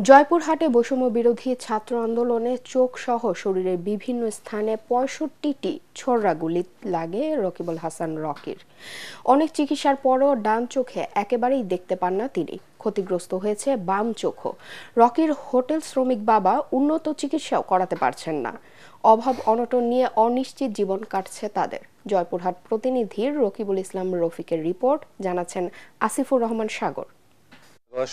জয়পুরহাটে বৈষম্য বিরোধী ছাত্র আন্দোলনে চোখ সহ শরীরের বিভিন্ন স্থানে ৬৫টি ছোড়া গুলি লাগে রকিবুল হাসান রকির। অনেক চিকিৎসার পরও ডান চোখে একেবারেই দেখতে পান না তিনি। ক্ষতিগ্রস্ত হয়েছে বাম চোখও। রকির হোটেল শ্রমিক বাবা উন্নত চিকিৎসাও করাতে পারছেন না। অভাব অনটন নিয়ে অনিশ্চিত জীবন কাটছে তাদের। জয়পুরহাট প্রতিনিধির রকিবুল ইসলাম রফিকের রিপোর্ট, জানাচ্ছেন আসিফুর রহমান সাগর।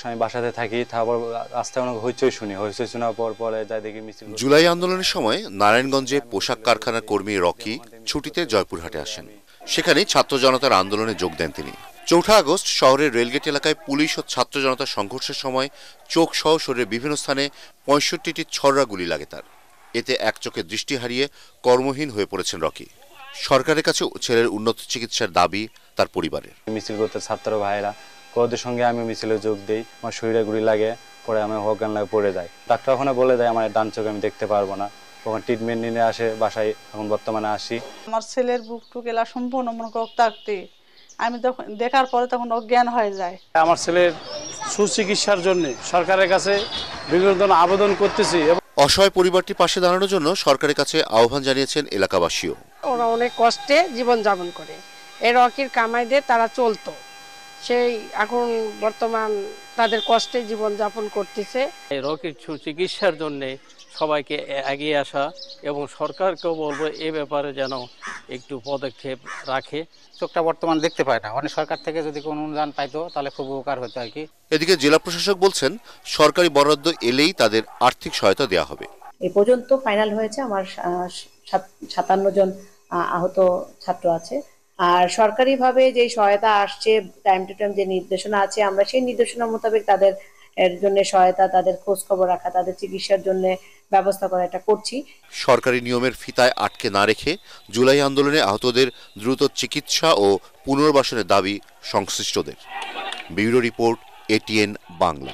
আমি বাসাতে থাকি, তারপর রাস্তায় অনেক হইচই শুনি, হইচই শোনার পরে যাই দেখি মিছিল। জুলাই আন্দোলনের সময় নারায়ণগঞ্জে পোশাক কারখানার কর্মী রকি ছুটিতে জয়পুরহাটে আসেন। সেখানে ছাত্র জনতার আন্দোলনে যোগ দেন তিনি। ৪ আগস্ট শহরের রেলগেট এলাকায় পুলিশ ও ছাত্র জনতার সংঘর্ষের সময় চোখ সহ শরীরের বিভিন্ন স্থানে ৬৫টি ছররা গুলি লাগে তার। এতে এক চোখে দৃষ্টি হারিয়ে কর্মহীন হয়ে পড়েছেন রকি। সরকারের কাছে ছেলের উন্নত চিকিৎসার দাবি তার পরিবারের। মিছিল করতে ছাত্র ভাইরা ওদের সঙ্গে আমি মিছিলে যোগ দিই, আমার শরীরে গুলি লাগে, পরে আমি অজ্ঞান লাগে পড়ে যাই। ডাক্তার ওখানে বলে দেয় আমার ডান চোখে আমি দেখতে পারবো না। ওখানে ট্রিটমেন্ট নিয়ে আসে, বাসায় এখন বর্তমানে আসি। আমার ছেলের বুক টুক এলা সম্পূর্ণ মনে রক্তাক্তে, আমি তখন দেখার পরে তখন অজ্ঞান হয়ে যায়। আমার ছেলের সুচিকিৎসার জন্য সরকারের কাছে বিভিন্ন আবেদন করতেছি। অসহায় পরিবারটির পাশে দাঁড়ানোর জন্য সরকারের কাছে আহ্বান জানিয়েছেন এলাকাবাসীও। ওরা অনেক কষ্টে জীবন যাপন করে, এই রকির কামাই দিয়ে তারা চলতো, সেই এখন বর্তমান তাদের কষ্টে জীবন যাপন করতেছে। এই রকির চিকিৎসার জন্য সবাইকে এগিয়ে আসা এবং সরকারকেও বলবো এ ব্যাপারে যেন একটু পদক্ষেপ রাখে। চোখটা বর্তমান দেখতে পায় না, অনেক সরকার থেকে যদি কোনো অনুদান পাইতো তাহলে খুব উপকার হতো আর কি। এদিকে জেলা প্রশাসক বলছেন সরকারি বরাদ্দ এলেই তাদের আর্থিক সহায়তা দেওয়া হবে। এ পর্যন্ত ফাইনাল হয়েছে আমার 57 জন আহত ছাত্র আছে। আর সরকারিভাবে যে সহায়তা আসছে, টাইম টু টাইম যে নির্দেশনা আছে, আমরা সেই নির্দেশনা মোতাবেক তাদের এর জন্য সহায়তা, তাদের খোঁজ খবর রাখা, তাদের চিকিৎসার জন্য ব্যবস্থা করা, এটা করছি। সরকারি নিয়মের ফিতায় আটকে না রেখে জুলাই আন্দোলনে আহতদের দ্রুত চিকিৎসা ও পুনর্বাসনের দাবি সংশ্লিষ্টদের। Bureau report, ATN Bangla.